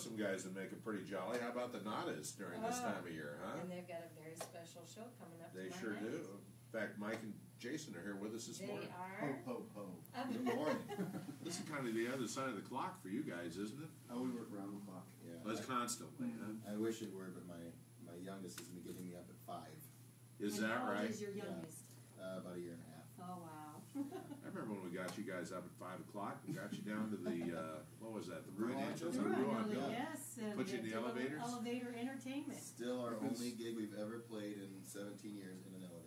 some guys that make it pretty jolly. How about the Nadas during this time of year, huh? And they've got a very special show coming up. They tomorrow sure night. do. In fact, Mike and Jason are here with us this morning. They are. Ho, ho, ho. Good morning. This is kind of the other side of the clock for you guys, isn't it? Oh, we work around the clock. Yeah, Well, it's constantly, huh? I wish it were, but my youngest is going to be getting me up at 5. Is And that how old right? is your youngest? About a year and a half. Oh, wow. I remember when we got you guys up at 5 o'clock and got you down to the, what was that, the Ruan financial? Building. The Ruan Really, Building. yes. And Put you in the elevators? Elevator entertainment. Still our only gig we've ever played in 17 years in an elevator.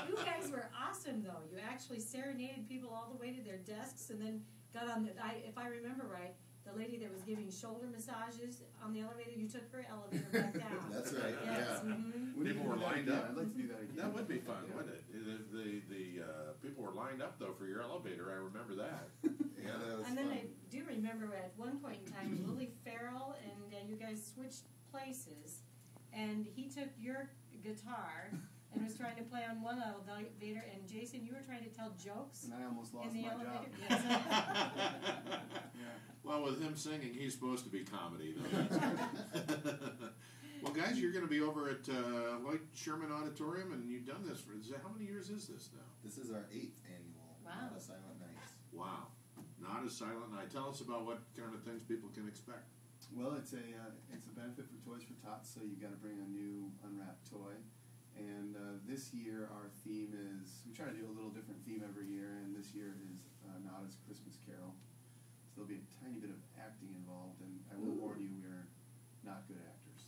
You guys were awesome, though. You actually serenaded people all the way to their desks and then got on the, if I remember right, the lady that was giving shoulder massages on the elevator, you took her elevator back down. That's right, Yes. yeah. Mm-hmm. We People can were do that lined again. up. I'd like to do that again. That would be fun, Yeah. wouldn't it? The people were lined up, though, for your elevator. I remember that. Yeah, that was And then fun. I do remember at one point in time, Lily Farrell and you guys switched places, and he took your guitar and was trying to play on one elevator, and Jason, you were trying to tell jokes And I almost in lost the my elevator. job. Yes. Yeah. Well, with him singing, he's supposed to be comedy, though. Well, guys, you're going to be over at Lloyd Sherman Auditorium, and you've done this for, how many years is this now? This is our 8th annual Wow. Not a Silent Nights. Wow. Not a Silent Night. Tell us about what kind of things people can expect. Well, it's a benefit for Toys for Tots, so you got to bring a new unwrapped toy. And this year our theme is, we try to do a little different theme every year, and this year is Nada's Christmas Carol. So there'll be a tiny bit of acting involved, and I will warn you, we are not good actors.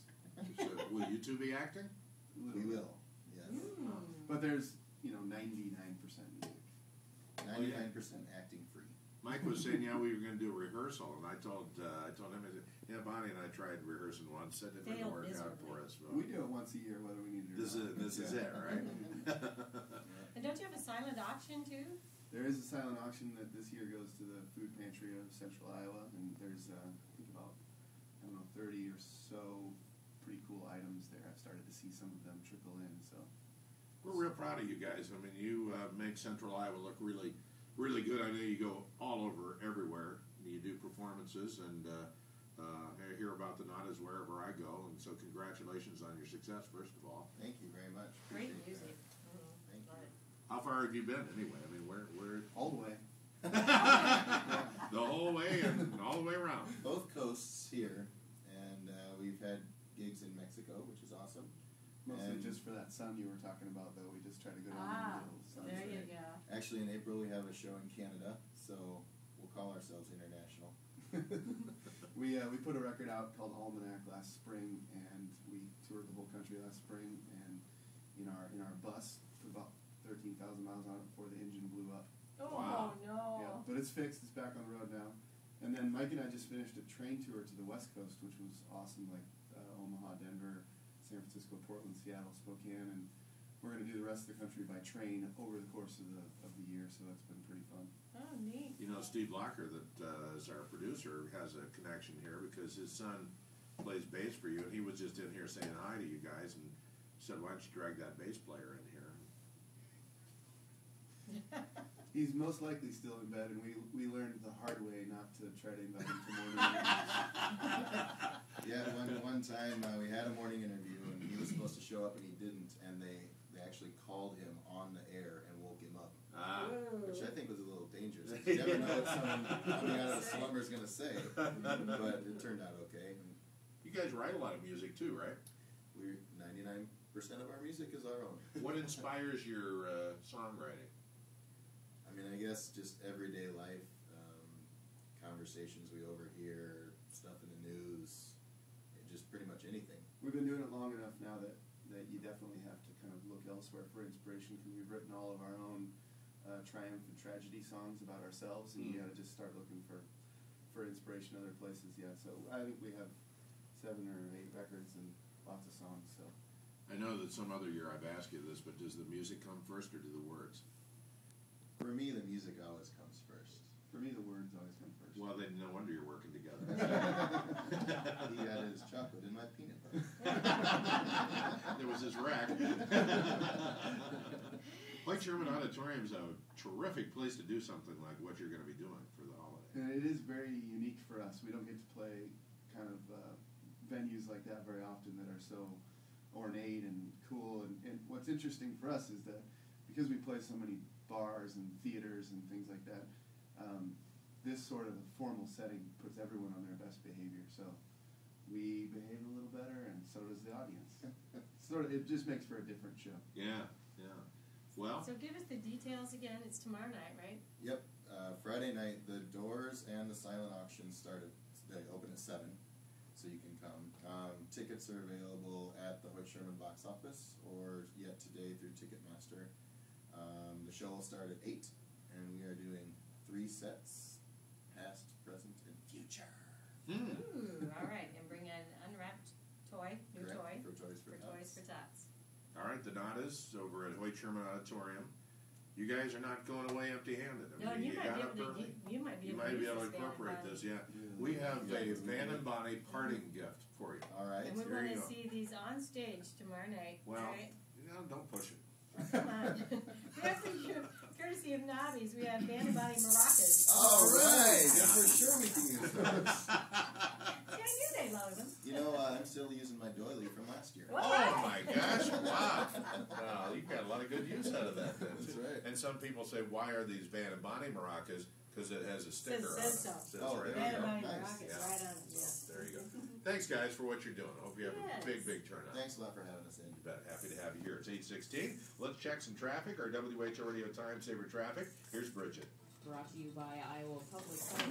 So, will you two be acting? We will, yes. But there's, 99% music. 99% acting free. Mike was saying, yeah, we were going to do a rehearsal, and I told him, I said, yeah, Bonnie and I tried rehearsing once, said it didn't Failed work out miserably. for us. But We do it once a year, whether we need to do this it. is it, right? And don't you have a silent auction, too? There is a silent auction that this year goes to the food pantry of Central Iowa, and there's, I think about, 30 or so pretty cool items there. I've started to see some of them trickle in, so. We're real proud of you guys. I mean, you make Central Iowa look really, really good. I know you go all over, everywhere. You do performances, and I hear about the Nadas wherever I go. And so, congratulations on your success, first of all. Thank you very much. Great Appreciate music. that. Thank you. How far have you been, anyway? I mean, where All the way. the whole way and all the way around. Both coasts here, and we've had gigs in Mexico, which is awesome. Mostly And- just for that sun you were talking about, though. We just try to go down Ah, the middle. So there it's you like- go. Actually, in April we have a show in Canada, so we'll call ourselves international. we put a record out called Almanac last spring, and we toured the whole country last spring. And in our bus, put about 13,000 miles on it before the engine blew up. Oh, Wow. no. Yeah, but it's fixed. It's back on the road now. And then Mike and I just finished a train tour to the West Coast, which was awesome, like Omaha, Denver, San Francisco, Portland, Seattle, Spokane, and we're going to do the rest of the country by train over the course of the year. So that's been pretty fun. Oh, neat. You know, Steve Locker, that is our producer, has a connection here because his son plays bass for you, and he was just in here saying hi to you guys, and said, "Why don't you drag that bass player in here?" He's most likely still in bed, and we learned the hard way not to try to invite him to morning interviews. Yeah, one time we had a morning interview, and he was supposed to show up, and he didn't, and they actually called him on the air and woke him up, which I think was a little dangerous. You never know what someone coming out of a slumber is going to say, but it turned out okay. And You guys write a lot of music too, right? we're 99% of our music is our own. What inspires your songwriting? I mean, I guess just everyday life, conversations we overhear, stuff in the news, just pretty much anything. We've been doing it long enough now that you definitely have to kind of look elsewhere for inspiration, because we've written all of our own triumph and tragedy songs about ourselves, and you got to just start looking for inspiration other places. Yeah, so I think we have 7 or 8 records and lots of songs. So I know that some other year I've asked you this, but does the music come first or do the words? For me, the music always comes first. for me, the words always come first. Well, then no wonder you're working together. He had his chocolate in my peanut butter. There was this rack. Lloyd Sherman Auditorium is a terrific place to do something like what you're going to be doing for the holiday. And it is very unique for us. We don't get to play kind of venues like that very often that are so ornate and cool. And what's interesting for us is that because we play so many bars and theaters and things like that, this sort of formal setting puts everyone on their best behavior. So we behave a little better, and so does the audience. It just makes for a different show. Yeah. Well, So give us the details again. It's tomorrow night, right? Yep. Friday night, the doors and the silent auction they open at 7, so you can come. Tickets are available at the Hoyt Sherman box office or yet today through Ticketmaster. The show will start at 8, and we are doing 3 sets, past, present, and future. Ooh, all right. And bring an unwrapped toy, new Correct, toy, for Toys for Toys Tots. for Tots. all right, the Nadas over at Hoyt Sherman Auditorium. You guys are not going away empty-handed. I No, mean, you might got be up able to. early. You might be You able might to be use able to this incorporate Van this, yeah. Yeah. We have Yeah. a Van and Bonnie parting gift for you. All right. And we're there going you to go. see these on stage tomorrow night. Well, right? don't push it. Oh, come on. We have to, courtesy of Nobbies, we have Van and Bonnie Maracas. All right. Yeah, for sure we can use those. See, I knew they loved them. You know, I'm still using my doily from last year. What? Oh my gosh! Wow. You've got a lot of good use out of that. Then. That's right. And some people say, why are these Van and Bonnie maracas? Because it has a sticker on it. Says so. Says Oh, right Van on and there. Bonnie Nice. Maracas, Yeah. right on it. So, Yes. there you go. Thanks, guys, for what you're doing. Hope you have Yes. a big turnout. Thanks a lot for having us in. You bet. Happy to have you here. It's 8:16. Let's check some traffic. Our WHO Radio Time Saver traffic. Here's Bridget. Brought to you by Iowa Public Service.